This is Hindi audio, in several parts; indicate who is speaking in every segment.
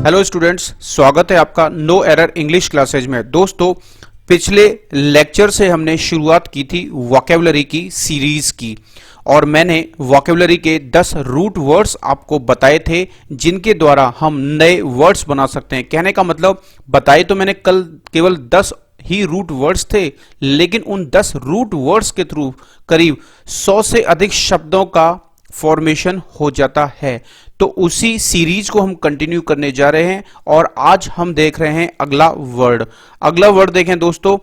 Speaker 1: हेलो स्टूडेंट्स, स्वागत है आपका नो एरर इंग्लिश क्लासेज में। दोस्तों, पिछले लेक्चर से हमने शुरुआत की थी वोकैबुलरी की सीरीज की और मैंने वोकैबुलरी के 10 रूट वर्ड्स आपको बताए थे जिनके द्वारा हम नए वर्ड्स बना सकते हैं। कहने का मतलब बताए तो मैंने कल केवल 10 ही रूट वर्ड्स थे, लेकिन उन 10 रूट वर्ड्स के थ्रू करीब 100 से अधिक शब्दों का फॉर्मेशन हो जाता है। तो उसी सीरीज को हम कंटिन्यू करने जा रहे हैं और आज हम देख रहे हैं अगला वर्ड देखें दोस्तों,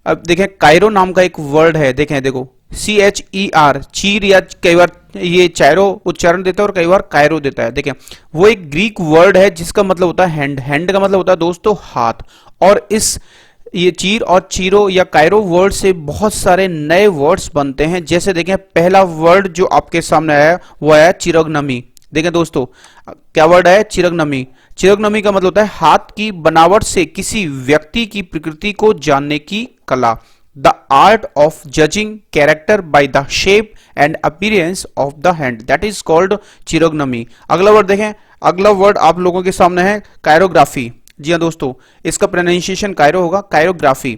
Speaker 1: अब देखें कायरो नाम का एक वर्ड है। देखो CHER, चीर, या कई बार ये चायरो उच्चारण देता है और कई बार कायरो देता है। देखें वो एक ग्रीक वर्ड है जिसका मतलब होता है हैंड का मतलब होता है दोस्तों हाथ। और ये चीर और चीरो या कायरो वर्ड से बहुत सारे नए वर्ड्स बनते हैं। जैसे देखें पहला वर्ड जो आपके सामने आया वो आया चिरगनमी। देखें दोस्तों क्या वर्ड है, चिरगनमी। चिरगनमी का मतलब होता है हाथ की बनावट से किसी व्यक्ति की प्रकृति को जानने की कला। The art of judging character by the shape and appearance of the hand, that is called chirognomy. अगला वर्ड देखें, अगला वर्ड आप लोगों के सामने है कायरोग्राफी। जी हाँ दोस्तों, इसका प्रोनाउंसिएशन कायरो होगा, कायरोग्राफी।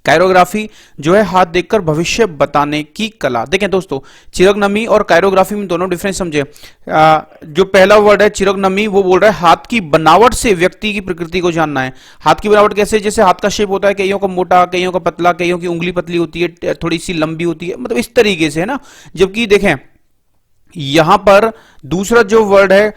Speaker 1: कायरोग्राफी जो है हाथ देखकर भविष्य बताने की कला। देखें दोस्तों, चिरगनमी और कायरोग्राफी में दोनों डिफरेंस समझे। जो पहला वर्ड है चिरगनमी, वो बोल रहा है हाथ की बनावट से व्यक्ति की प्रकृति को जानना है। हाथ की बनावट कैसे, जैसे हाथ का शेप होता है, कईयों का मोटा, कईयों का पतला, कईयों की उंगली पतली होती है, थोड़ी सी लंबी होती है, मतलब इस तरीके से है ना। जबकि देखें यहां पर दूसरा जो वर्ड है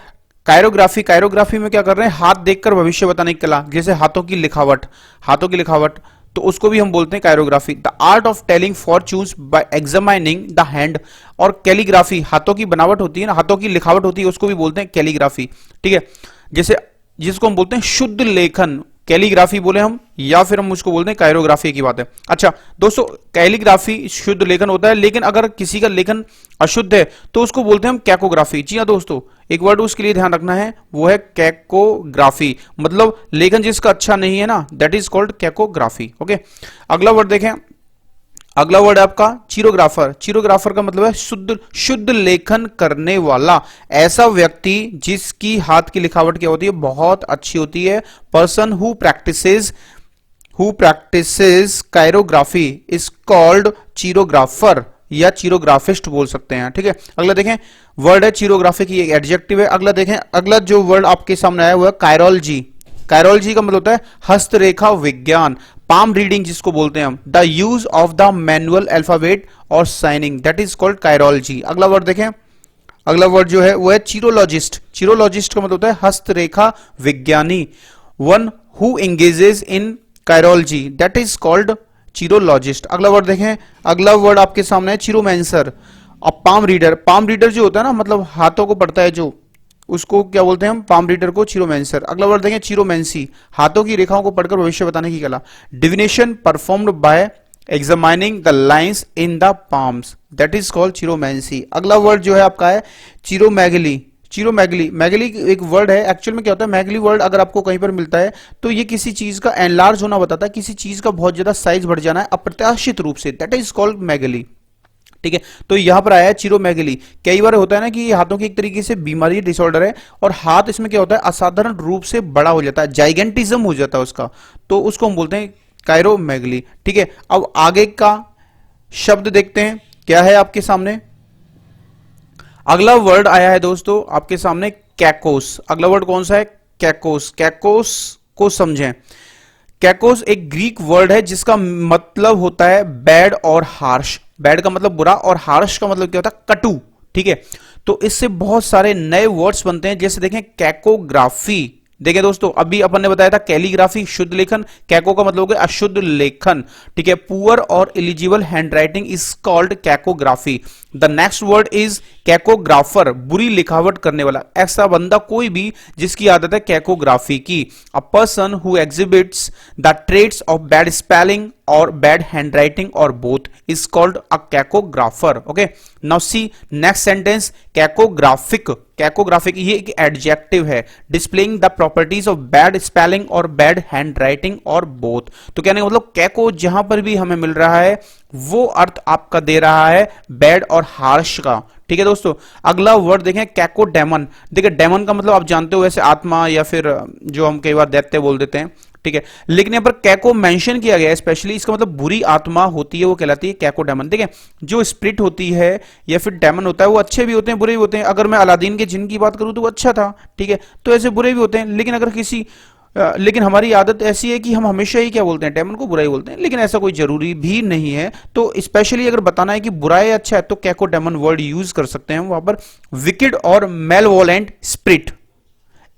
Speaker 1: कायरोग्राफी, कायरोग्राफी में क्या कर रहे हैं, हाथ देखकर भविष्य बताने की कला। जैसे हाथों की लिखावट तो उसको भी हम बोलते हैं chirography. The art of telling fortunes by examining the hand. और कैलीग्राफी हाथों की बनावट होती है ना, हाथों की लिखावट होती है, उसको भी बोलते हैं कैलीग्राफी। ठीक है, जैसे जिसको हम बोलते हैं शुद्ध लेखन, कैलीग्राफी बोले हम, या फिर हम उसको बोलते हैं कायरोग्राफी की बात है। अच्छा दोस्तों, कैलीग्राफी शुद्ध लेखन होता है, लेकिन अगर किसी का लेखन अशुद्ध है तो उसको बोलते हैं हम कैकोग्राफी। जी हाँ दोस्तों, एक वर्ड उसके लिए ध्यान रखना है, वो है कैकोग्राफी। मतलब लेखन जिसका अच्छा नहीं है ना, दैट इज कॉल्ड कैकोग्राफी। ओके, अगला वर्ड देखें, अगला वर्ड है आपका चिरोग्राफर। चिरोग्राफर का मतलब है शुद्ध लेखन करने वाला, ऐसा व्यक्ति जिसकी हाथ की लिखावट क्या होती है, बहुत अच्छी होती है। Person who practises chirography is called chirographer या चिरोग्राफिस्ट बोल सकते हैं। ठीक है, अगला देखें वर्ड है चिरोग्राफी की, एक एडजेक्टिव है। अगला देखें, अगला जो वर्ड आपके सामने आया हुआ है कायरोलॉजी। कायरोलॉजी का मतलब होता है हस्तरेखा विज्ञान, पाम रीडिंग जिसको बोलते हैं हम। The use of the manual alphabet और साइनिंग, दैट इज कॉल्ड कायरोलॉजी। अगला वर्ड देखें, अगला वर्ड जो है वो है चिरोलॉजिस्ट। चिरोलॉजिस्ट का मतलब होता है हस्तरेखा विज्ञानी। One who engages in chirology, that is called chirologist. अगला वर्ड देखें, अगला वर्ड आपके सामने है चिरोमैंसर। अब पाम रीडर जो होता है ना, मतलब हाथों को पढ़ता है जो, उसको क्या बोलते हैं हम, पाम रीडर को चिरोमैंसर। अगला वर्ड देखें चिरोमैंसी, हाथों की रेखाओं को पढ़कर भविष्य बताने की कला। Divination performed by examining the lines in the palms, that is called chiromancy. अगला वर्ड जो है आपका है चिरोमैगली। मैगली एक वर्ड है, एक्चुअल में क्या होता है, मैगली वर्ड अगर आपको कहीं पर मिलता है तो ये किसी चीज का एनलार्ज होना बताता है, किसी चीज का बहुत ज्यादा साइज बढ़ जाना है अप्रत्याशित रूप से, दैट इज कॉल्ड मैगली। ठीक है, तो यहां पर आया है चिरोमैगली। कई बार होता है ना कि हाथों की एक तरीके से बीमारी, डिसऑर्डर है, और हाथ इसमें क्या होता है, असाधारण रूप से बड़ा हो जाता है, जाइगेंटिज्म हो जाता है उसका, तो उसको हम बोलते हैं कायरोमैगली। ठीक है, अब आगे का शब्द देखते हैं क्या है आपके सामने। अगला वर्ड आया है दोस्तों आपके सामने कैकोस। अगला वर्ड कौन सा है, कैकोस। कैकोस को समझें। कैकोस एक ग्रीक वर्ड है जिसका मतलब होता है बैड और हार्श। बैड का मतलब बुरा और हार्श का मतलब क्या होता है, कटु। ठीक है, तो इससे बहुत सारे नए वर्ड्स बनते हैं। जैसे देखें कैकोग्राफी, देखिए दोस्तों अभी अपन ने बताया था कैलीग्राफी शुद्ध लेखन, कैको का मतलब हो गया अशुद्ध लेखन। ठीक है, पुअर और illegible handwriting is called cacography. The next word is cacographer, बुरी लिखावट करने वाला, ऐसा बंदा कोई भी जिसकी आदत है कैकोग्राफी की। A person who exhibits the traits of bad spelling और बैड हैंडराइटिंग और both is called a cacographer. Okay, now see next sentence, cacographic. Cacographic ये एक एडजेक्टिव है, displaying the properties of bad spelling और बैड हैंड राइटिंग और बोथ। तो कहने का मतलब कैको जहां पर भी हमें मिल रहा है वो अर्थ आपका दे रहा है बैड और हार्श का। ठीक है दोस्तों, अगला वर्ड देखें कैको डेमन। देखिए डेमन का मतलब आप जानते हो वैसे आत्मा या फिर जो हम कई बार दैत्य बोल देते हैं, ठीक है, लेकिन यहां पर कैको मेंशन किया गया है स्पेशली, इसका मतलब बुरी आत्मा होती है वो कहलाती है कैको डेमन। ठीक है, जो स्पिरिट होती है या फिर डेमन होता है वो अच्छे भी होते हैं बुरे भी होते हैं। अगर मैं अलादीन के जिन की बात करूं तो वो अच्छा था, ठीक है, तो ऐसे बुरे भी होते हैं। लेकिन अगर किसी लेकिन हमारी आदत ऐसी है कि हम हमेशा ही क्या बोलते हैं, डेमन को बुरा ही बोलते हैं, लेकिन ऐसा कोई जरूरी भी नहीं है। तो स्पेशली अगर बताना है कि बुरा है अच्छा है तो कैको डेमन वर्ड यूज कर सकते हैं वहां पर, विकेड और malevolent spirit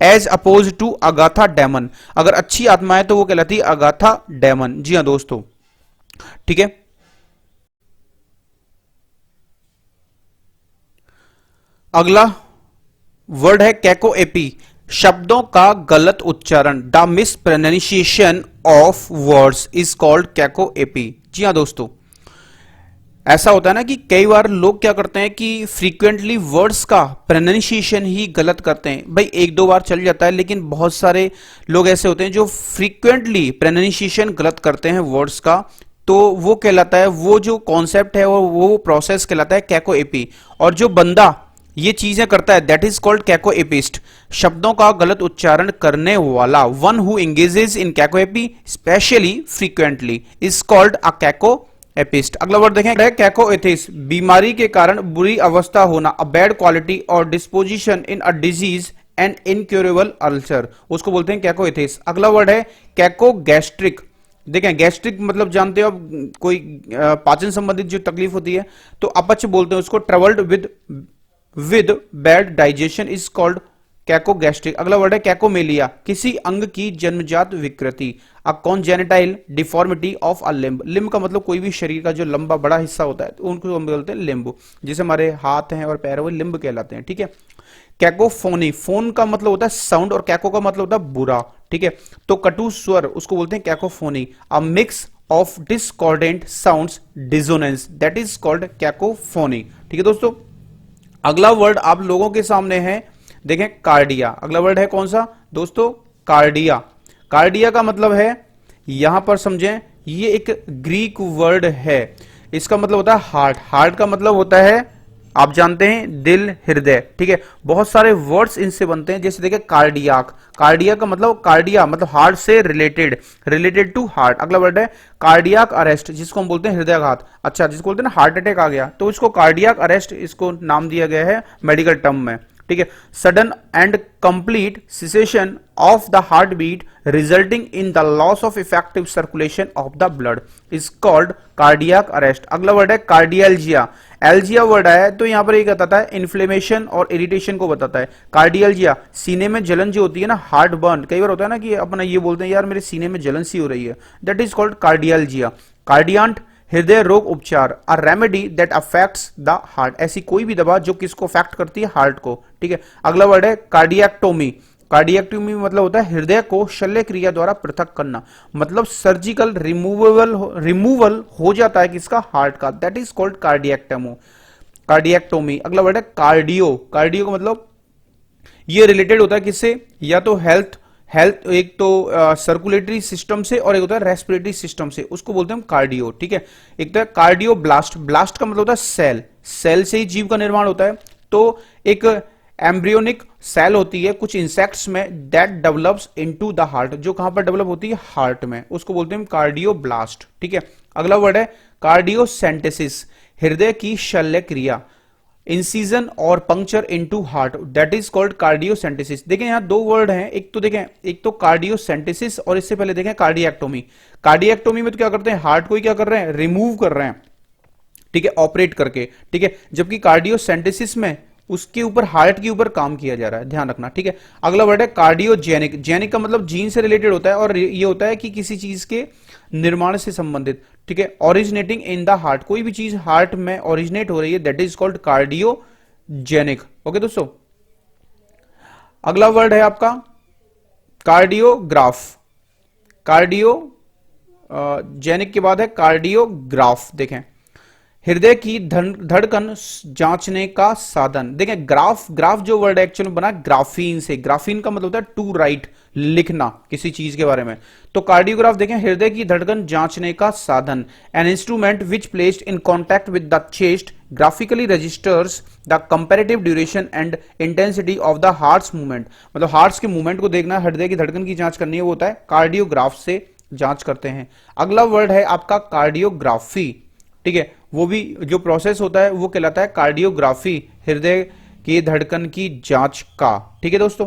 Speaker 1: as opposed to agathodaemon. अगर अच्छी आत्मा है तो वो कहलाती है अगाथा डेमन। जी हाँ दोस्तों, ठीक है। अगला वर्ड है कैको एपी, शब्दों का गलत उच्चारण, the mispronunciation of words is called cacoepy. जी हाँ दोस्तों, ऐसा होता है ना कि कई बार लोग क्या करते हैं कि फ्रीक्वेंटली वर्ड्स का प्रोनाउंसिएशन ही गलत करते हैं। भाई एक दो बार चल जाता है, लेकिन बहुत सारे लोग ऐसे होते हैं जो फ्रीक्वेंटली प्रोनाउंसिएशन गलत करते हैं वर्ड्स का, तो वो कहलाता है, वो जो कॉन्सेप्ट है वो प्रोसेस कहलाता है कैको एपी। और जो बंदा ये चीजें करता है दैट इज कॉल्ड कैको एपिस्ट, शब्दों का गलत उच्चारण करने वाला। One who engages in cacoepy specially frequently is called a cacoepist. अगला वर्ड देखें कैको एथिस, बीमारी के कारण बुरी अवस्था होना, अ बैड क्वालिटी और disposition in a disease and incurable ulcer, उसको बोलते हैं कैको एथिस। अगला वर्ड है कैको गैस्ट्रिक। देखें गैस्ट्रिक मतलब जानते हो आप, कोई पाचन संबंधित जो तकलीफ होती है तो अपच बोलते हैं उसको, troubled with bad digestion is called cacogastric. अगला वर्ड है कैकोमेलिया, किसी अंग की जन्मजात विकृति, a congenital deformity of a limb. Limb का मतलब कोई भी शरीर का जो लंबा बड़ा हिस्सा होता है तो उनको हम बोलते हैं लिम्ब, जैसे हमारे हाथ हैं और पैर वो लिम्ब कहलाते हैं। ठीक है, कैकोफोनी, फोन का मतलब होता है साउंड और कैको का मतलब होता है बुरा। ठीक है, तो कटु स्वर उसको बोलते हैं cacophony, a mix of discordant sounds dissonance, that is called cacophony. ठीक है दोस्तों, अगला वर्ड आप लोगों के सामने है, देखें कार्डिया। अगला वर्ड है कौन सा दोस्तों, कार्डिया। कार्डिया का मतलब है, यहां पर समझें, ये एक ग्रीक वर्ड है, इसका मतलब होता है हार्ट। हार्ट का मतलब होता है आप जानते हैं दिल, हृदय। ठीक है, बहुत सारे वर्ड्स इनसे बनते हैं, जैसे देखिए कार्डियाक, कार्डिया का मतलब कार्डिया मतलब हार्ट से रिलेटेड, रिलेटेड टू हार्ट। अगला वर्ड है कार्डियाक अरेस्ट, जिसको हम बोलते हैं हृदयाघात। अच्छा, जिसको बोलते हैं ना हार्ट अटैक आ गया तो इसको कार्डियाक अरेस्ट इसको नाम दिया गया है मेडिकल टर्म में। ठीक है, sudden and complete cessation of the heart beat resulting in the loss of effective circulation of the blood is called cardiac arrest. अगला वर्ड है कार्डियल्जिया। एल्जिया वर्ड आया तो यहां पर ये बताता है इन्फ्लेमेशन और इरिटेशन को बताता है। कार्डियल्जिया, सीने में जलन जो होती है ना, हार्ट बर्न, कई बार होता है ना कि अपना ये बोलते हैं यार मेरे सीने में जलन सी हो रही है, दैट इज कॉल्ड कार्डियल्जिया। कार्डियांट, हृदय रोग उपचार, a remedy that affects the heart, ऐसी कोई भी दवा जो किसको अफेक्ट करती है, हार्ट को। ठीक है, अगला वर्ड है कार्डियक्टोमी। कार्डियक्टोमी मतलब होता है हृदय को शल्य क्रिया द्वारा पृथक करना, मतलब सर्जिकल रिमूवल हो जाता है किसका, हार्ट का, दैट इज कॉल्ड कार्डियक्टोमी। अगला वर्ड है कार्डियो। कार्डियो का मतलब ये रिलेटेड होता है किससे, या तो हेल्थ, एक तो सर्कुलेटरी सिस्टम से और एक होता है रेस्पिरेटरी सिस्टम से, उसको बोलते हैं हम कार्डियो। ठीक है, एक तो है कार्डियो ब्लास्ट। ब्लास्ट का मतलब होता है सेल, सेल से ही जीव का निर्माण होता है। तो एक एम्ब्रियोनिक सेल होती है कुछ इंसेक्ट्स में, that develops into the heart, जो कहां पर डेवलप होती है, हार्ट में, उसको बोलते हैं कार्डियो ब्लास्ट। ठीक है, अगला वर्ड है कार्डियोसेंटेसिस, हृदय की शल्य क्रिया, इंसीजन और puncture into heart, that is called cardiocentesis. देखें यहां दो वर्ड हैं, एक तो देखें, एक तो कार्डियोसेंटेसिस और इससे पहले देखें कार्डियक्टोमी। कार्डियक्टोमी में तो क्या करते हैं, हार्ट को ही क्या कर रहे हैं, रिमूव कर रहे हैं, ठीक है, ऑपरेट करके। ठीक है, जबकि कार्डियोसेंटेसिस में उसके ऊपर हार्ट के ऊपर काम किया जा रहा है, ध्यान रखना। ठीक है, अगला वर्ड है कार्डियोजेनिक। जेनिक का मतलब जीन से रिलेटेड होता है और ये होता है कि किसी चीज के निर्माण से संबंधित। ठीक है, ओरिजिनेटिंग इन द हार्ट, कोई भी चीज हार्ट में ओरिजिनेट हो रही है, that is called cardiogenic. Okay दोस्तों, अगला वर्ड है आपका कार्डियोग्राफ। कार्डियो जेनिक के बाद है कार्डियोग्राफ। देखें हृदय की धड़कन जांचने का साधन। देखें ग्राफ, ग्राफ जो वर्ड एक्चुअली बना ग्राफीन से, ग्राफीन का मतलब होता है टू राइट, लिखना किसी चीज के बारे में। तो कार्डियोग्राफ देखें हृदय की धड़कन जांचने का साधन, an instrument which placed in contact with the chest graphically registers the comparative duration and intensity of the heart's movement. मतलब हार्ट्स के मूवमेंट को देखना, हृदय की धड़कन की जांच करनी है, वो होता है कार्डियोग्राफ से जांच करते हैं। अगला वर्ड है आपका कार्डियोग्राफी, ठीक है, वो भी जो प्रोसेस होता है वो कहलाता है कार्डियोग्राफी, हृदय की धड़कन की जांच का। ठीक है दोस्तों,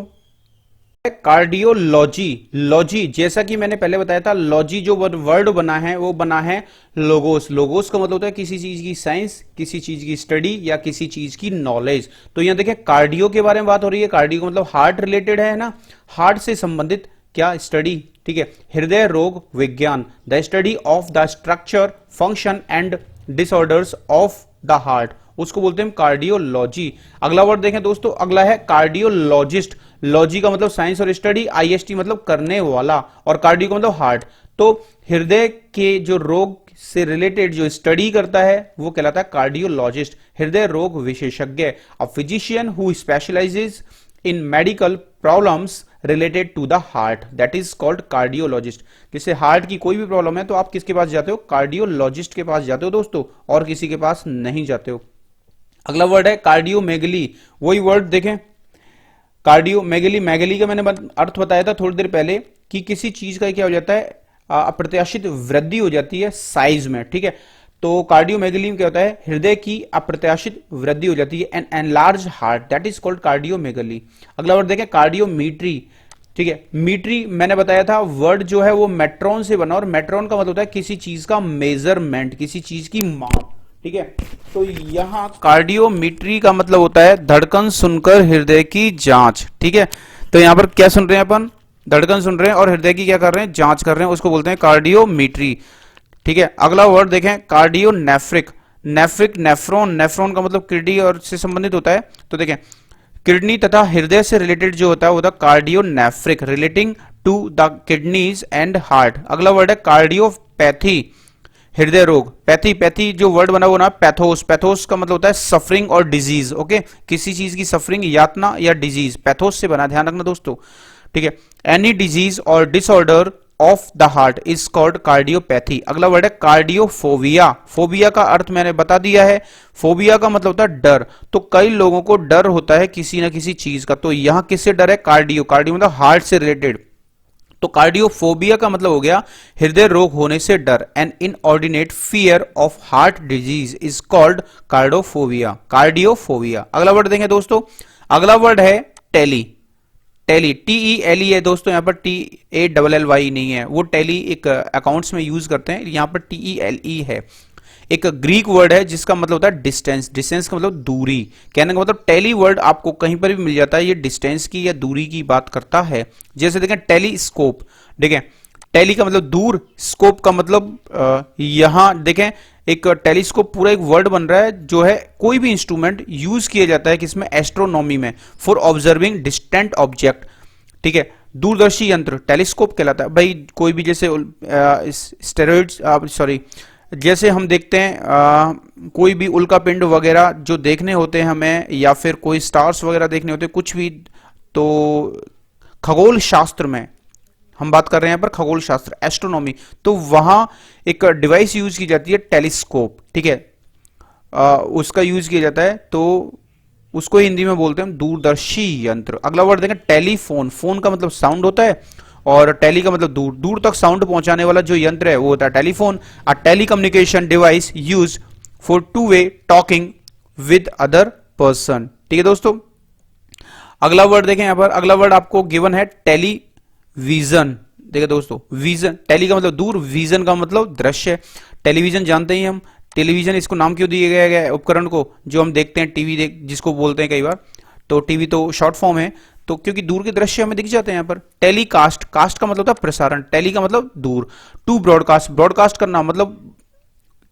Speaker 1: कार्डियोलॉजी, लॉजी जैसा कि मैंने पहले बताया था, लॉजी जो वर्ड बना है वो बना है लोगोस। लोगोस का मतलब होता है किसी चीज की साइंस, किसी चीज की स्टडी या किसी चीज की नॉलेज। तो यहां देखिए कार्डियो के बारे में बात हो रही है, कार्डियो का मतलब हार्ट रिलेटेड है ना, हार्ट से संबंधित क्या स्टडी, ठीक है। हृदय रोग विज्ञान, the study of the structure function and disorders of the heart, उसको बोलते हैं कार्डियोलॉजी। अगला वर्ड देखें दोस्तों, अगला है कार्डियोलॉजिस्ट। लॉजी का मतलब साइंस और स्टडी, आईएसटी मतलब करने वाला, और कार्डियो का मतलब हार्ट। तो हृदय के जो रोग से रिलेटेड जो स्टडी करता है वो कहलाता है कार्डियोलॉजिस्ट, हृदय रोग विशेषज्ञ। A physician who specialises in medical problems related to the heart, that is called cardiologist. जैसे हार्ट की कोई भी प्रॉब्लम है तो आप किसके पास जाते हो, कार्डियोलॉजिस्ट के पास जाते हो दोस्तों, और किसी के पास नहीं जाते हो। अगला वर्ड है कार्डियोमेगली, वही वर्ड देखें कार्डियोमेगली, मैगली का मैंने अर्थ बताया था थोड़ी देर पहले कि किसी चीज का क्या हो जाता है, अप्रत्याशित वृद्धि हो जाती है साइज में, ठीक है। तो कार्डियोमेगली में क्या होता है, हृदय की अप्रत्याशित वृद्धि हो जाती है, an enlarge heart, that is called cardiomegaly. अगला वर्ड देखें कार्डियोमीट्री, ठीक है। मीट्री मैंने बताया था वर्ड जो है वो मेट्रॉन से बना, और मेट्रॉन का मतलब होता है किसी चीज का मेजरमेंट, किसी चीज की माप, ठीक है। तो यहां कार्डियोमीट्री का मतलब होता है धड़कन सुनकर हृदय की जांच, ठीक है। तो यहां पर क्या सुन रहे हैं अपन, धड़कन सुन रहे हैं और हृदय की क्या कर रहे हैं, जांच कर रहे हैं, उसको बोलते हैं कार्डियोमीट्री, ठीक है। अगला वर्ड देखें कार्डियोनेफ्रिक, नेफ्रिक नेफ्रॉन, नेफ्रॉन का मतलब किडनी और से संबंधित होता है। तो देखें किडनी तथा हृदय से रिलेटेड जो होता है वो होता है cardionephric, relating to the kidneys and heart. अगला वर्ड है कार्डियोपैथी, हृदय रोग। पैथी, पैथी जो वर्ड बना वो ना पैथोस, पैथोस का मतलब होता है सफरिंग और डिजीज, ओके, किसी चीज की सफरिंग, यातना या डिजीज, पैथोस से बना, ध्यान रखना दोस्तों, ठीक है। एनी डिजीज और disorder of the heart is called cardiopathy. अगला वर्ड है कार्डियोफोबिया, फोबिया का अर्थ मैंने बता दिया है, फोबिया का मतलब होता है डर। तो कई लोगों को डर होता है किसी ना किसी चीज का, तो यहां किससे डर है, कार्डियो, कार्डियो मतलब हार्ट से रिलेटेड। तो कार्डियोफोबिया का मतलब हो गया हृदय रोग होने से डर, an inordinate fear of heart disease is called cardiophobia, cardiophobia. अगला वर्ड देंगे दोस्तों, अगला वर्ड है टेली, टेली TELE है दोस्तों, यहां पर TALLY नहीं है, वो टेली एक अकाउंट्स में यूज करते हैं, यहां पर TELE है। एक ग्रीक वर्ड है जिसका मतलब होता है डिस्टेंस, डिस्टेंस का मतलब दूरी, कहने का मतलब टेली वर्ड आपको कहीं पर भी मिल जाता है, ये डिस्टेंस की या दूरी की बात करता है। जैसे देखें टेलीस्कोप, देखें टेली का मतलब दूर, स्कोप का मतलब यहां देखें एक टेलीस्कोप पूरा एक वर्ड बन रहा है जो है कोई भी इंस्ट्रूमेंट यूज किया जाता है किसमें, एस्ट्रोनॉमी में, फॉर ऑब्जर्विंग डिस्टेंट ऑब्जेक्ट, ठीक है। दूरदर्शी यंत्र टेलीस्कोप कहलाता है भाई। कोई भी जैसे स्टेरॉइड्स, सॉरी, जैसे हम देखते हैं कोई भी उल्का पिंड वगैरह जो देखने होते हैं हमें, या फिर कोई स्टार्स वगैरह देखने होते हैं कुछ भी, तो खगोल शास्त्र में हम बात कर रहे हैं यहाँ पर, खगोल शास्त्र एस्ट्रोनॉमी, तो वहां एक डिवाइस यूज की जाती है टेलीस्कोप, ठीक है, उसका यूज किया जाता है, तो उसको हिंदी में बोलते हैं दूरदर्शी यंत्र। अगला वर्ड देखें टेलीफोन, फोन का मतलब साउंड होता है, और टेली का मतलब दूर, दूर तक साउंड पहुंचाने वाला जो यंत्र है वो होता है telephone. A telecommunication device use for two way talking with other person, ठीक है दोस्तों। अगला वर्ड देखें यहां पर, अगला वर्ड आपको गिवन है टेलीविजन, देखिए दोस्तों विजन, टेली का मतलब दूर, विजन का मतलब दृश्य। टेलीविजन जानते ही हम, टेलीविजन इसको नाम क्यों दिया गया है उपकरण को, जो हम देखते हैं टीवी देख जिसको बोलते हैं कई बार, तो टीवी तो शॉर्ट फॉर्म है, तो क्योंकि दूर के दृश्य हमें दिख जाते हैं यहाँ पर। टेलीकास्ट, कास्ट का मतलब होता है प्रसारण, टेली का मतलब दूर। टू ब्रॉडकास्ट, ब्रॉडकास्ट करना मतलब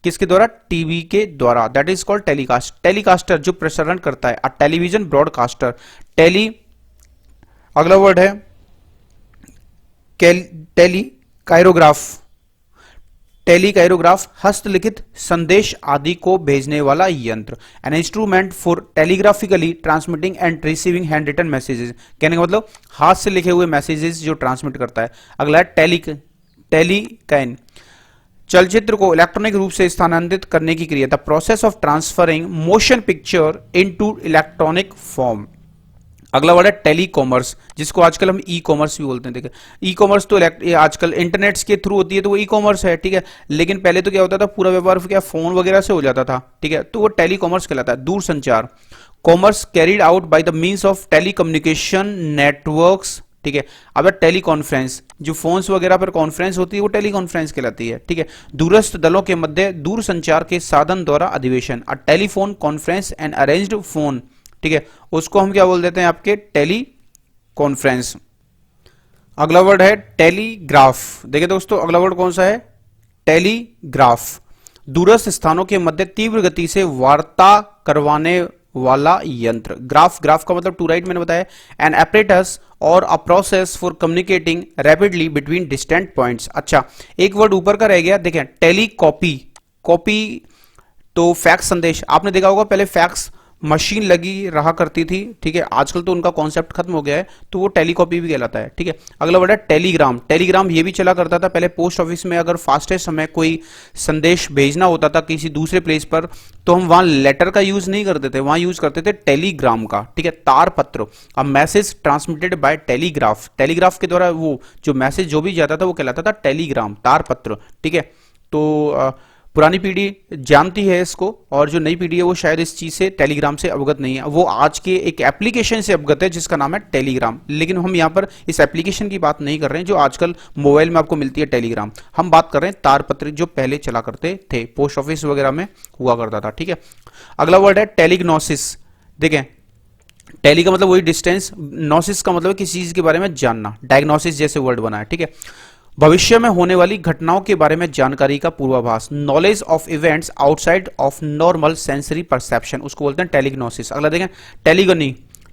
Speaker 1: किसके द्वारा, टीवी के द्वारा, that is called telecast. Telecaster जो प्रसारण करता है, अ टेलीविजन ब्रॉडकास्टर, टेली। अगला वर्ड है टेली कायरोग्राफ, टेलीकाइरोग्राफ हस्तलिखित संदेश आदि को भेजने वाला यंत्र। An instrument for telegraphically transmitting and receiving handwritten messages, कहने का मतलब हाथ से लिखे हुए मैसेजेस जो ट्रांसमिट करता है। अगला है टेलीकाइन, चलचित्र को इलेक्ट्रॉनिक रूप से स्थानांतरित करने की क्रिया, the process of transferring motion picture into electronic form. अगला वर्ड है टेलीकॉमर्स, जिसको आजकल हम ई कॉमर्स भी बोलते हैं। ठीक है, ई कॉमर्स तो आजकल इंटरनेट के थ्रू होती है, तो वो ई कॉमर्स है। ठीक है, लेकिन पहले तो क्या होता था, पूरा व्यापार क्या फोन वगैरह से हो जाता था। ठीक है, तो वो टेलीकॉमर्स कहलाता है। दूर संचार, commerce carried out by the means of telecommunication networks. ठीक है, अब टेली कॉन्फ्रेंस, जो फोन्स वगैरह पर कॉन्फ्रेंस होती है वो टेली कॉन्फ्रेंस कहलाती है। ठीक है, दूरस्थ दलों के मध्य दूर संचार के साधन द्वारा अधिवेशन, a telephone conference and arranged phone. ठीक है, उसको हम क्या बोल देते हैं, आपके टेली कॉन्फ्रेंस। अगला वर्ड है टेलीग्राफ। देखिए दोस्तों, अगला वर्ड कौन सा है, टेलीग्राफ, दूरस्थ स्थानों के मध्य तीव्र गति से वार्ता करवाने वाला यंत्र। ग्राफ का मतलब टू राइट, मैंने बताया। एन एपरेटस और a process for communicating rapidly between distant points. अच्छा, एक वर्ड ऊपर का रह गया, देखें टेलीकॉपी। कॉपी तो फैक्स संदेश, आपने देखा होगा पहले फैक्स मशीन लगी रहा करती थी। ठीक है, आजकल तो उनका कॉन्सेप्ट खत्म हो गया है, तो वो टेलीकॉपी भी कहलाता है। ठीक है, अगला वर्ड है टेलीग्राम। टेलीग्राम ये भी चला करता था पहले पोस्ट ऑफिस में, अगर फास्टेस्ट समय कोई संदेश भेजना होता था किसी दूसरे प्लेस पर, तो हम वहां लेटर का यूज नहीं करते थे, वहां यूज करते थे टेलीग्राम का। ठीक है, तारपत्र, a message transmitted by telegraph. Telegraph के द्वारा वो जो मैसेज जो भी जाता था वो कहलाता था टेलीग्राम, तारपत्र। ठीक है, तो पुरानी पीढ़ी जानती है इसको, और जो नई पीढ़ी है वो शायद इस चीज से टेलीग्राम से अवगत नहीं है, वो आज के एक एप्लीकेशन से अवगत है जिसका नाम है टेलीग्राम। लेकिन हम यहाँ पर इस एप्लीकेशन की बात नहीं कर रहे हैं जो आजकल मोबाइल में आपको मिलती है टेलीग्राम, हम बात कर रहे हैं तारपत्र जो पहले चला करते थे, पोस्ट ऑफिस वगैरह में हुआ करता था। ठीक है, अगला वर्ड है टेलीग्नोसिस। देखें, टेली का मतलब वही डिस्टेंस, नोसिस का मतलब किसी चीज के बारे में जानना, डायग्नोसिस जैसे वर्ड बना है। ठीक है, भविष्य में होने वाली घटनाओं के बारे में जानकारी का पूर्वाभास, knowledge of events outside of normal sensory perception, उसको बोलते हैं टेलीग्नोसिस। अगला देखें टेलीगनी।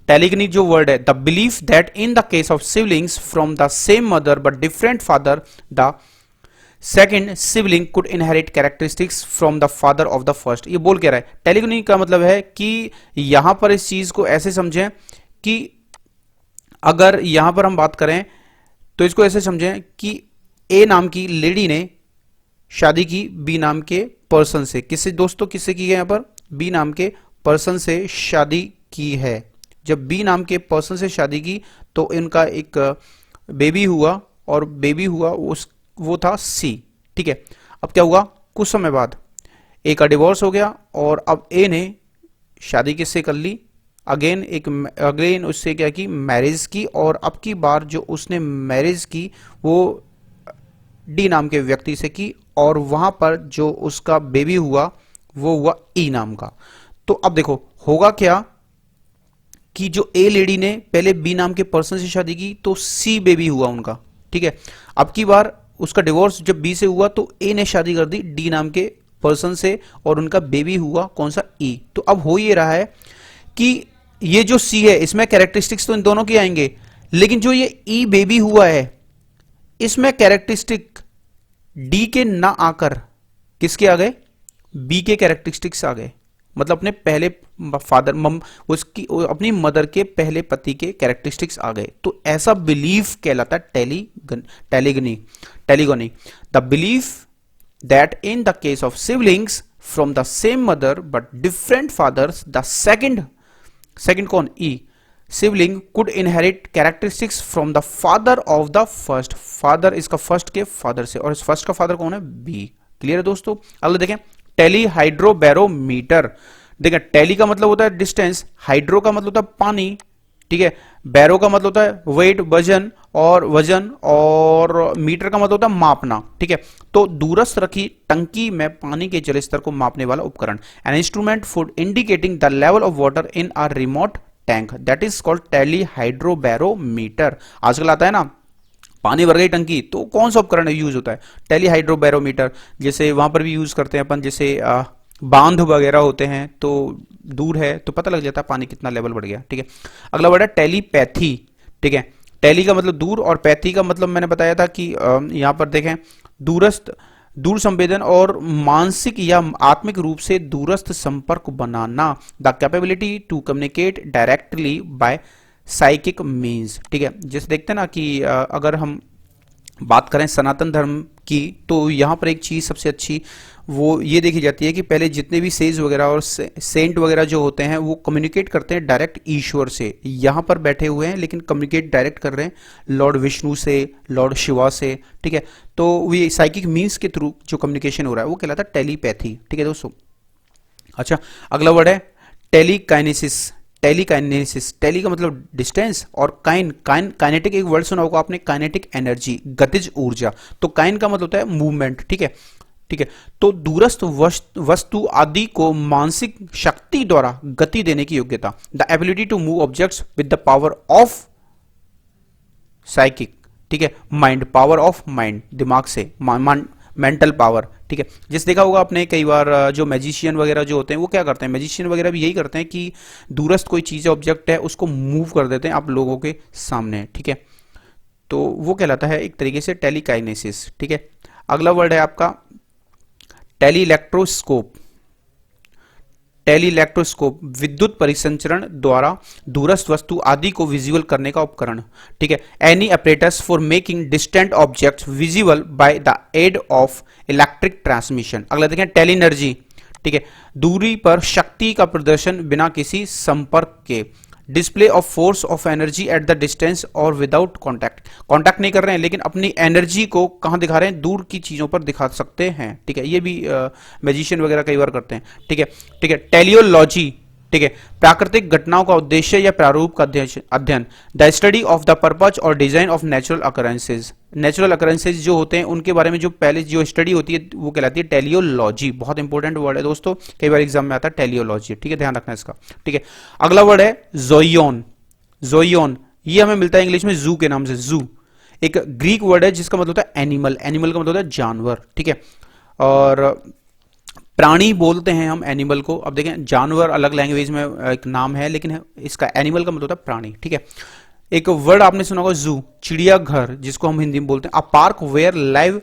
Speaker 1: टेलीगनी जो वर्ड है, the belief that in the case of siblings from the same mother but different father, the second sibling could inherit characteristics from the father of the first. ये बोल क्या रहा है, टेलीगनी का मतलब है कि यहां पर इस चीज को ऐसे समझें कि अगर यहां पर हम बात करें तो इसको ऐसे समझें कि ए नाम की लेडी ने शादी की बी नाम के पर्सन से। किससे दोस्तों, किससे की है, यहां पर बी नाम के पर्सन से शादी की है। जब बी नाम के पर्सन से शादी की तो इनका एक बेबी हुआ, और बेबी हुआ वो था सी। ठीक है, अब क्या हुआ, कुछ समय बाद ए का डिवोर्स हो गया, और अब ए ने शादी किससे कर ली, अगेन उससे क्या की, मैरिज की, और अब की बार जो उसने मैरिज की वो डी नाम के व्यक्ति से की, और वहां पर जो उसका बेबी हुआ वो हुआ ई नाम का। तो अब देखो होगा क्या कि जो ए लेडी ने पहले बी नाम के पर्सन से शादी की तो सी बेबी हुआ उनका। ठीक है, अब की बार उसका डिवोर्स जब बी से हुआ तो ए ने शादी कर दी डी नाम के पर्सन से, और उनका बेबी हुआ कौन सा, ई। तो अब हो ये रहा है कि ये जो सी है इसमें कैरेक्टरिस्टिक्स तो इन दोनों के आएंगे, लेकिन जो ये ई बेबी हुआ है इसमें कैरेक्टरिस्टिक डी के ना आकर किसके आ गए, बी के कैरेक्टरिस्टिक्स आ गए। मतलब अपने पहले फादर उसकी अपनी मदर के पहले पति के कैरेक्टरिस्टिक्स आ गए। तो ऐसा बिलीफ कहलाता है telegony. The belief that in the case of siblings from the same mother but different fathers, the second कौन, ई sibling could inherit characteristics from the father of the first. Father इसका फर्स्ट के फादर से, और इस फर्स्ट का फादर कौन है, बी। क्लियर है दोस्तों। अगला देखें टेली हाइड्रोबैरोमीटर। देखें, टेली का मतलब होता है डिस्टेंस, हाइड्रो का मतलब होता है पानी, ठीक है, बैरो का मतलब होता है वेट, वजन, और मीटर का मतलब होता है मापना। ठीक है, तो दूरस्थ रखी टंकी में पानी के जल स्तर को मापने वाला उपकरण, an instrument for indicating the level of water in a remote tank, that is called tele hydrobarometer. आजकल आता है ना पानी भर गई टंकी, तो कौन सा उपकरण यूज होता है, टेली हाइड्रोबैरोमीटर। जैसे वहां पर भी यूज करते हैं अपन, जैसे बांध वगैरह होते हैं तो दूर है तो पता लग जाता है पानी कितना लेवल बढ़ गया। ठीक है, अगला वर्ड है टेलीपैथी। ठीक है, टेली का मतलब दूर, और पैथी का मतलब मैंने बताया था कि यहां पर देखें दूर संवेदन और मानसिक या आत्मिक रूप से दूरस्थ संपर्क बनाना, the capability to communicate directly by psychic means. ठीक है, जैसे देखते हैं ना कि अगर हम बात करें सनातन धर्म की, तो यहाँ पर एक चीज़ सबसे अच्छी वो ये देखी जाती है कि पहले जितने भी सेज वगैरह और सेंट वगैरह जो होते हैं वो कम्युनिकेट करते हैं डायरेक्ट ईश्वर से। यहाँ पर बैठे हुए हैं लेकिन कम्युनिकेट डायरेक्ट कर रहे हैं लॉर्ड विष्णु से, लॉर्ड शिवा से। ठीक है, तो ये साइकिक मीन्स के थ्रू जो कम्युनिकेशन हो रहा है वो कहलाता है टेलीपैथी। ठीक है दोस्तों। अच्छा, अगला वर्ड है टेलीकाइनेसिस। टेलीकाइनेसिस, टेली का मतलब डिस्टेंस और काइनेटिक एक वर्ड सुना होगा आपने, काइनेटिक एनर्जी, गतिज ऊर्जा। तो काइन का मतलब होता है मूवमेंट। ठीक है, ठीक है, तो दूरस्थ वस्तु आदि को मानसिक शक्ति द्वारा गति देने की योग्यता, the ability to move objects with the power of psychic. ठीक है, माइंड, पावर ऑफ माइंड, दिमाग से, मेंटल पावर। ठीक है, जिस देखा होगा आपने कई बार जो मैजिशियन वगैरह जो होते हैं वो क्या करते हैं, मैजिशियन वगैरह भी यही करते हैं कि दूरस्थ कोई चीज ऑब्जेक्ट है उसको मूव कर देते हैं आप लोगों के सामने। ठीक है, तो वो कहलाता है एक तरीके से टेलीकाइनेसिस। ठीक है, अगला वर्ड है आपका टेलीइलेक्ट्रोस्कोप। टेलीइलेक्ट्रोस्कोप, विद्युत परिसंचरण द्वारा दूरस्थ वस्तु आदि को विजिबल करने का उपकरण। ठीक है, any apparatus for making distant objects visible by the aid of electric transmission. अगला देखें टेलीनर्जी। ठीक है, दूरी पर शक्ति का प्रदर्शन बिना किसी संपर्क के, display of force of energy at the distance और विदाउट कॉन्टैक्ट। कॉन्टैक्ट नहीं कर रहे हैं लेकिन अपनी एनर्जी को कहां दिखा रहे हैं, दूर की चीजों पर दिखा सकते हैं। ठीक है, ये भी मैजिशियन वगैरह कई बार करते हैं। ठीक है, ठीक है, टेलियोलॉजी। ठीक है, प्राकृतिक घटनाओं का उद्देश्य या प्रारूप का अध्ययन, the study of the purpose और design of natural occurrences. Natural occurrences जो होते हैं उनके बारे में जो पहले जो स्टडी होती है वो कहलाती है टेलियोलॉजी। बहुत इंपॉर्टेंट वर्ड है दोस्तों, कई बार एग्जाम में आता है टेलियोलॉजी। ठीक है, ध्यान रखना इसका। ठीक है, अगला वर्ड है ज़ोइओन। ज़ोइओन ये हमें मिलता है इंग्लिश में जू के नाम से। जू एक ग्रीक वर्ड है जिसका मतलब होता है एनिमल। एनिमल का मतलब होता है जानवर। ठीक है, और प्राणी बोलते हैं हम एनिमल को। अब देखें, जानवर अलग लैंग्वेज में एक नाम है लेकिन इसका एनिमल का मतलब होता है प्राणी। ठीक है, एक वर्ड आपने सुना होगा जू, चिड़ियाघर जिसको हम हिंदी में बोलते हैं। A park where live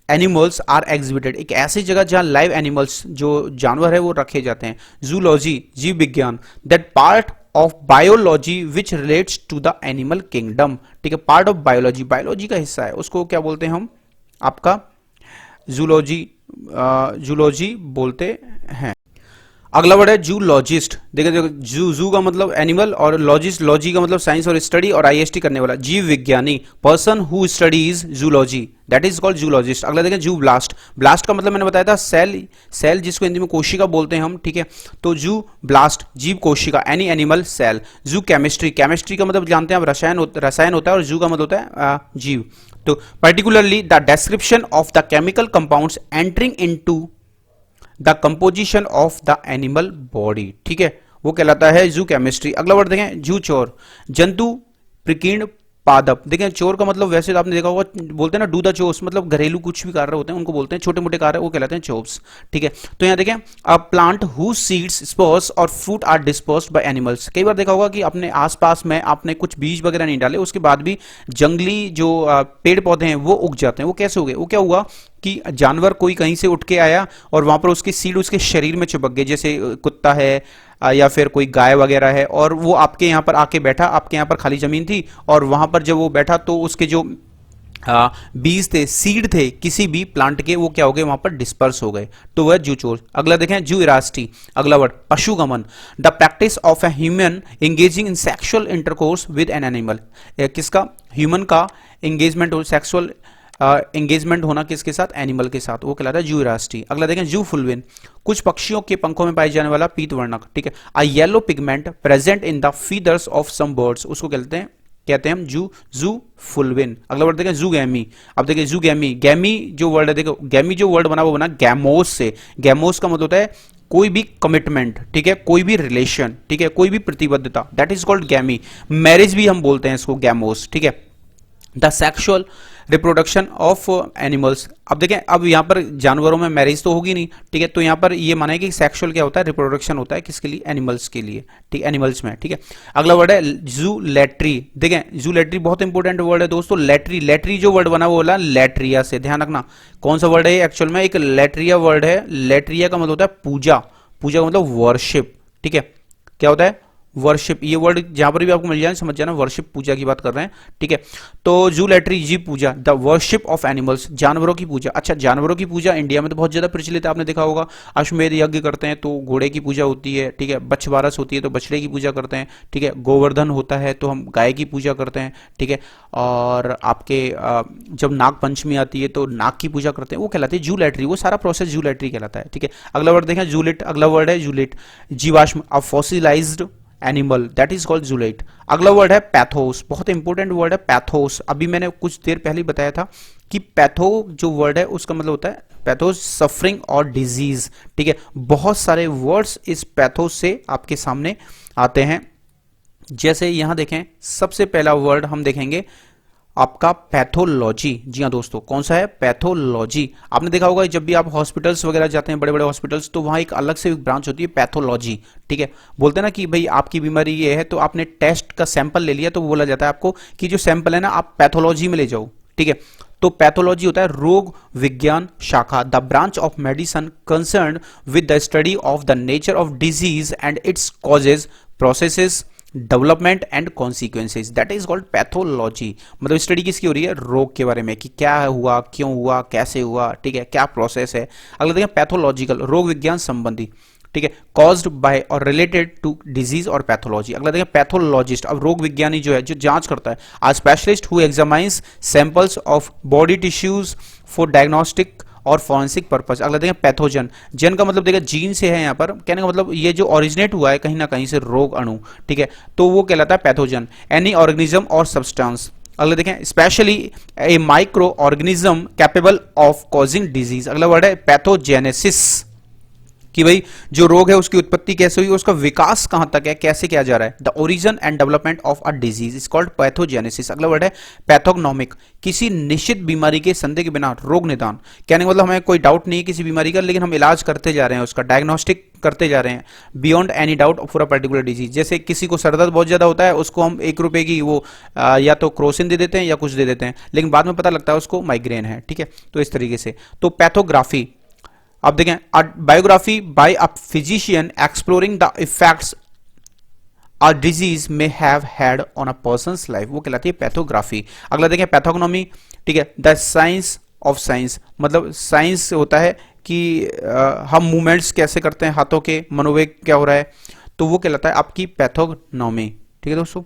Speaker 1: animals are exhibited, एक ऐसी जगह जहां लाइव एनिमल्स जो जानवर है वो रखे जाते हैं। जूलॉजी, जीव विज्ञान, that part of biology which relates to the animal kingdom. ठीक है, पार्ट ऑफ बायोलॉजी, बायोलॉजी का हिस्सा है, उसको क्या बोलते हैं हम, आपका जूलॉजी, जूलॉजी बोलते हैं। अगला वर्ड है जूलॉजिस्ट। देखो जू का मतलब एनिमल और लॉजिस्ट, लॉजी का मतलब साइंस और स्टडी और आईएसटी करने वाला, जीव विज्ञानी, person who studies zoology, that is called zoologist. अगला देखें जू ब्लास्ट। ब्लास्ट का मतलब मैंने बताया था सेल, सेल जिसको हिंदी में कोशिका बोलते हैं हम। ठीक है, तो जू ब्लास्ट जीव कोशिका, एनी एनिमल सेल। जू केमिस्ट्री, केमिस्ट्री का मतलब जानते हैं आप रसायन होता है, और जू का मतलब होता है जीव। तो particularly the description of the chemical compounds entering into the composition of the animal body. ठीक है, वो कहलाता है जू केमिस्ट्री। अगला वर्ड देखें जू चोर, जंतु प्रकीर्ण पादप। देखें चोर का मतलब वैसे तो आपने देखा होगा, बोलते हैं ना डू द चोर्स, मतलब घरेलू कुछ भी कार्य होते हैं उनको बोलते हैं, छोटे मोटे कार्य वो कहलाते हैं चोर्स। ठीक है, तो यहाँ देखें a plant who seeds, spores और fruit are dispersed by animals. कई बार देखा होगा कि अपने आसपास में आपने कुछ बीज वगैरह नहीं डाले, उसके बाद भी जंगली जो पेड़ पौधे हैं वो उग जाते हैं। वो कैसे हो गए, वो क्या हुआ कि जानवर कोई कहीं से उठ के आया और वहां पर उसकी सीड उसके शरीर में चिपक गई, जैसे कुत्ता है या फिर कोई गाय वगैरह है, और वो आपके यहाँ पर आके बैठा, आपके यहाँ पर खाली जमीन थी और वहां पर जब वो बैठा तो उसके जो बीज थे, सीड थे किसी भी प्लांट के, वो क्या हो गए वहां पर डिस्पर्स हो गए, तो वह जू चोर। अगला देखें जू इरास्टी। अगला वर्ड पशुगमन, the practice of a human engaging in sexual intercourse with an animal. किसका, ह्यूमन का एंगेजमेंट हो, सेक्सुअल एंगेजमेंट होना किसके साथ, एनिमल के साथ, वो कहलाता है जू इरास्टी। अगला देखें जू फुलविन, कुछ पक्षियों के पंखों में पाए जाने वाला पीत वर्णक। ठीक है, a yellow pigment present in the feathers of some birds, उसको कहते हैं हम जू फुलविन। अगला वर्ड देखें जू गैमी। अब देखिए जू गैमी, गैमी जो वर्ड है, देखो गैमी जो वर्ड बना वो बना गैमोस से। गैमोस का मतलब होता है कोई भी कमिटमेंट, ठीक है, कोई भी रिलेशन, ठीक है, कोई भी प्रतिबद्धता, दैट इज कॉल्ड गैमी। मैरिज भी हम बोलते हैं इसको गैमोस। ठीक है, the sexual reproduction of animals. अब देखें, अब यहाँ पर जानवरों में मैरिज तो होगी नहीं, ठीक है, तो यहाँ पर ये माना है कि सेक्सुअल क्या होता है, रिप्रोडक्शन होता है किसके लिए, एनिमल्स के लिए, ठीक, एनिमल्स में, ठीक है। अगला वर्ड है जूलेट्री। देखें जूलेट्री बहुत इंपॉर्टेंट वर्ड है दोस्तों। लेट्री, लेट्री जो वर्ड बना वो बोला लैट्रिया से, ध्यान रखना कौन सा वर्ड है एक्चुअल में, एक लैट्रिया वर्ड है। लैट्रिया का मतलब होता है पूजा, पूजा का मतलब वर्शिप, ठीक है, क्या होता है, वर्शिप। ये वर्ड जहां पर भी आपको मिल जाए समझ जाना वर्शिप, पूजा की बात कर रहे हैं, ठीक है। तो जूलेट्री जी पूजा, द वर्शिप ऑफ एनिमल्स, जानवरों की पूजा। अच्छा, जानवरों की पूजा इंडिया में तो बहुत ज्यादा प्रचलित है, आपने देखा होगा, अश्वमेध यज्ञ करते हैं तो घोड़े की पूजा होती है, ठीक है, बछबारस होती है तो बछड़े की पूजा करते हैं, ठीक है, गोवर्धन होता है तो हम गाय की पूजा करते हैं, ठीक है, और आपके जब नाग पंचमी आती है तो नाग की पूजा करते हैं, वो कहलाती है जूलेट्री, वो सारा प्रोसेस जूलेट्री कहलाता है, ठीक है। अगला वर्ड देखें जूलिट, अगला वर्ड है जूलिट, जीवाश्म, a fossilized animal, that is called zoolite. अगला वर्ड है पैथोस, बहुत इंपॉर्टेंट वर्ड है पैथोस। अभी मैंने कुछ देर पहले बताया था कि पैथो जो वर्ड है उसका मतलब होता है पैथोस, सफरिंग और डिजीज, ठीक है। बहुत सारे वर्ड्स इस पैथोस से आपके सामने आते हैं। जैसे यहां देखें, सबसे पहला वर्ड हम देखेंगे आपका पैथोलॉजी। जी हाँ दोस्तों, कौन सा है, पैथोलॉजी। आपने देखा होगा जब भी आप हॉस्पिटल्स वगैरह जाते हैं, बड़े बड़े हॉस्पिटल्स, तो वहां एक अलग से ब्रांच होती है पैथोलॉजी, ठीक है। बोलते हैं ना कि भाई आपकी बीमारी ये है, तो आपने टेस्ट का सैंपल ले लिया तो बोला जाता है आपको कि जो सैंपल है ना आप पैथोलॉजी में ले जाओ, ठीक है। तो पैथोलॉजी होता है रोग विज्ञान शाखा, the branch of medicine concern with the study of the nature of disease and its causes, processes, development and consequences, that is called pathology. मतलब स्टडी किसकी हो रही है, रोग के बारे में, कि क्या हुआ, क्यों हुआ, कैसे हुआ, ठीक है, क्या प्रोसेस है। अगला देखें पैथोलॉजिकल, रोग विज्ञान संबंधी, ठीक है, कॉज्ड बाय और रिलेटेड टू डिजीज और पैथोलॉजी। अगला देखें पैथोलॉजिस्ट, अब रोग विज्ञानी जो है जो जांच करता है, a specialist who examines samples of body tissues for diagnostic और फॉरेंसिक पर्पस। अगला देखें पैथोजन, जन का मतलब देखिए जीन से है, यहाँ पर कहने का मतलब ये जो ओरिजिनेट हुआ है कहीं ना कहीं से रोग अणु, ठीक है, तो वो कहलाता है पैथोजन। एनी ऑर्गेनिज्म और सब्सटेंस। अगला देखें specially A micro organism capable of causing disease. अगला वर्ड है पैथोजेनेसिस, कि भाई जो रोग है उसकी उत्पत्ति कैसे हुई, उसका विकास कहां तक है, कैसे किया जा रहा है। The origin and development of a disease is called pathogenesis. अगला वर्ड है पैथोग्नोमिक, किसी निश्चित बीमारी के संदेह के बिना रोग निदान। कहने का मतलब हमें कोई डाउट नहीं है किसी बीमारी का, लेकिन हम इलाज करते जा रहे हैं, उसका डायग्नोस्टिक करते जा रहे हैं beyond any doubt for a particular disease. जैसे किसी को सर दर्द बहुत ज्यादा होता है, उसको हम 1 रुपए की वो या तो क्रोसिन दे देते हैं या कुछ दे देते हैं, लेकिन बाद में पता लगता है उसको माइग्रेन है, ठीक है। तो इस तरीके से तो पैथोग्राफी, अब देखें biography by a physician exploring the effects a disease may have had on a person's life, वो कहलाती है पैथोग्राफी। अगला देखें पैथोग्नोमी, ठीक है, द साइंस ऑफ साइंस, मतलब साइंस होता है कि हम मूवमेंट्स कैसे करते हैं हाथों के, मनोवेग क्या हो रहा है, तो वो कहलाता है आपकी पैथोग्नोमी, ठीक है दोस्तों।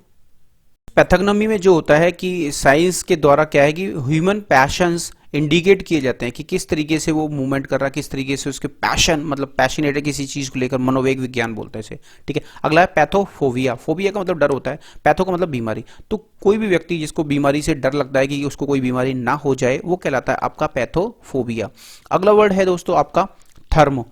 Speaker 1: पैथोग्नोमी में जो होता है कि साइंस के द्वारा क्या है कि ह्यूमन पैशंस इंडिकेट किए जाते हैं कि किस तरीके से वो मूवमेंट कर रहा है, किस तरीके से उसके पैशन, मतलब पैशनेट है किसी चीज को लेकर, मनोवेग विज्ञान बोलते हैं इसे, ठीक है। अगला है पैथोफोबिया, फोबिया का मतलब डर होता है, पैथो का मतलब बीमारी, तो कोई भी व्यक्ति जिसको बीमारी से डर लगता है कि उसको कोई बीमारी ना हो जाए, वो कहलाता है आपका पैथोफोबिया। अगला वर्ड है दोस्तों आपका थर्म,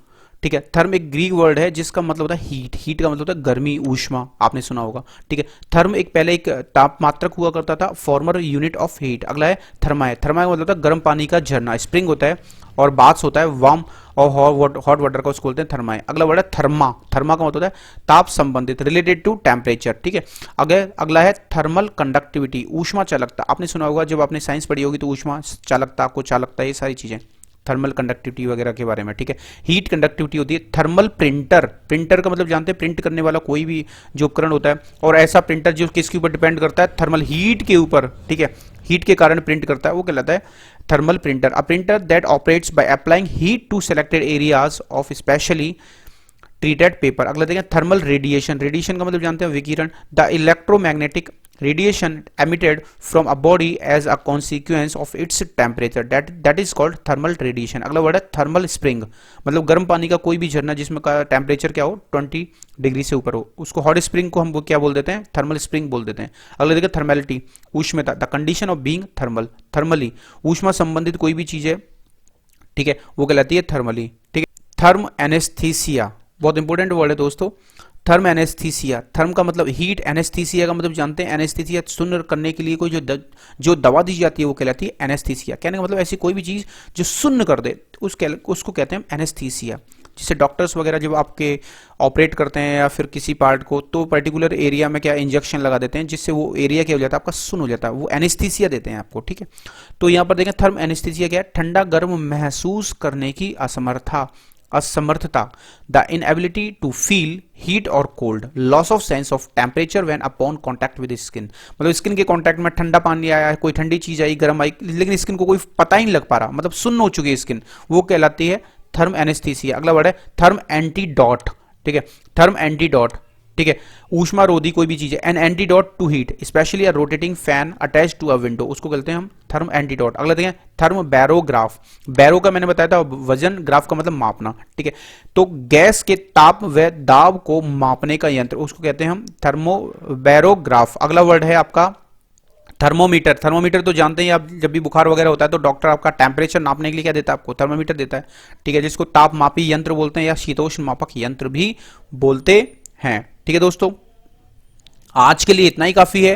Speaker 1: ठीक है। थर्म एक ग्रीक वर्ड है जिसका मतलब होता है हीट, हीट का मतलब होता है गर्मी, ऊष्मा, आपने सुना होगा, ठीक है। थर्म एक पहले एक तापमात्रक हुआ करता था, फॉर्मर यूनिट ऑफ हीट। अगला है थर्माए, थर्माए का मतलब होता है गर्म पानी का झरना, स्प्रिंग होता है, और बाथ्स होता है वार्म और हॉट वाटर को उसको बोलते हैं थर्माए। अगला वर्ड है थर्मा, थर्मा का मतलब होता है ताप संबंधित, रिलेटेड टू टेम्परेचर, ठीक है। अगला है थर्मल कंडक्टिविटी, ऊष्मा चालकता, आपने सुना होगा जब आपने साइंस पढ़ी होगी तो ऊष्मा चालकता, आपको चालकता, ये सारी चीजें थर्मल कंडक्टिविटी वगैरह के बारे में, ठीक है। हीट कंडक्टिविटी होती है। थर्मल प्रिंटर, प्रिंटर का मतलब जानते हैं प्रिंट करने वाला कोई भी जो उपकरण होता है, और ऐसा प्रिंटर जो किसके ऊपर डिपेंड करता है, थर्मल हीट के ऊपर, ठीक है, हीट के कारण प्रिंट करता है, वो कहलाता है thermal printer. A printer that operates by applying heat to selected areas of specially treated paper. अगला देखें थर्मल रेडिएशन, रेडिएशन का मतलब जानते हैं विकिरण, the electromagnetic radiation emitted from a body as a consequence of its temperature, that is called thermal radiation। अगला वर्ड है थर्मल स्प्रिंग, मतलब गर्म पानी का कोई भी झरना जिसमें का टेम्परेचर क्या हो 20 डिग्री से ऊपर हो, उसको हॉट स्प्रिंग को हम वो क्या बोल देते हैं, थर्मल स्प्रिंग बोल देते हैं। अगला देखिए थर्मेलिटी, ऊष्मता, the condition of being thermal, thermally ऊष्मा संबंधित कोई भी चीज है, ठीक है, वो कहलाती है थर्मली, ठीक है। थर्म एनेस्थीसिया, बहुत इंपॉर्टेंट वर्ड है दोस्तों, थर्म एनेस्थीसिया। थर्म का मतलब हीट, एनेस्थीसिया का मतलब जानते हैं, एनेस्थीसिया सुन्न करने के लिए कोई जो दवा दी जाती है वो कहलाती है एनेस्थीसिया। कहने का मतलब ऐसी कोई भी चीज जो सुन्न कर दे उसको कहते हैं एनेस्थीसिया। जिससे डॉक्टर्स वगैरह जब आपके ऑपरेट करते हैं या फिर किसी पार्ट को, तो पर्टिकुलर एरिया में क्या इंजेक्शन लगा देते हैं जिससे वो एरिया क्या हो जाता है आपका, सुन्न हो जाता है, वो एनेस्थीसिया देते हैं आपको, ठीक है। तो यहाँ पर देखें थर्म एनेस्थीसिया क्या है, ठंडा गर्म महसूस करने की असमर्थता, the inability to feel heat और cold, loss of sense of temperature when upon contact with skin. मतलब स्किन के कांटेक्ट में ठंडा पानी आया, कोई ठंडी चीज आई, गर्म आई, लेकिन स्किन को कोई पता ही नहीं लग पा रहा, मतलब सुन्न हो चुकी है स्किन, वो कहलाती है थर्म एनेस्थीसिया। अगला वर्ड है थर्म एंटीडॉट, ठीक है, थर्म एंटीडॉट, ठीक है, ऊष्मा रोधी कोई भी चीज है, an antidote to heat, specially a rotating fan attach to a window, उसको कहते हैं हम थर्म एंटीडॉट। अगला देखें थर्म बैरोग्राफ। बैरो का मैंने बताया था वजन, ग्राफ का मतलब मापना, ठीक है। तो गैस के ताप व दाब को मापने का यंत्र, उसको कहते हैं हम थर्मो बैरोग्राफ। अगला वर्ड है आपका थर्मोमीटर। थर्मोमीटर तो जानते हैं आप, जब भी बुखार वगैरह होता है तो डॉक्टर आपका टेम्परेचर नापने के लिए क्या देता है आपको, थर्मोमीटर देता है, ठीक है, जिसको ताप मापी यंत्र बोलते हैं या शीतोष्ण मापक यंत्र भी बोलते हैं, ठीक है दोस्तों। आज के लिए इतना ही काफी है,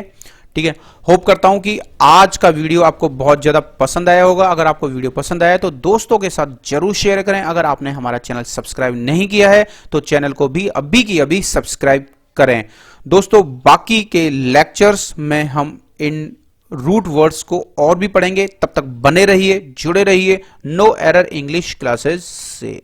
Speaker 1: ठीक है। होप करता हूं कि आज का वीडियो आपको बहुत ज्यादा पसंद आया होगा। अगर आपको वीडियो पसंद आया तो दोस्तों के साथ जरूर शेयर करें। अगर आपने हमारा चैनल सब्सक्राइब नहीं किया है तो चैनल को भी अभी की अभी सब्सक्राइब करें। दोस्तों बाकी के लेक्चर्स में हम इन रूट वर्ड्स को और भी पढ़ेंगे, तब तक बने रहिए, जुड़े रहिए नो एरर इंग्लिश क्लासेस से।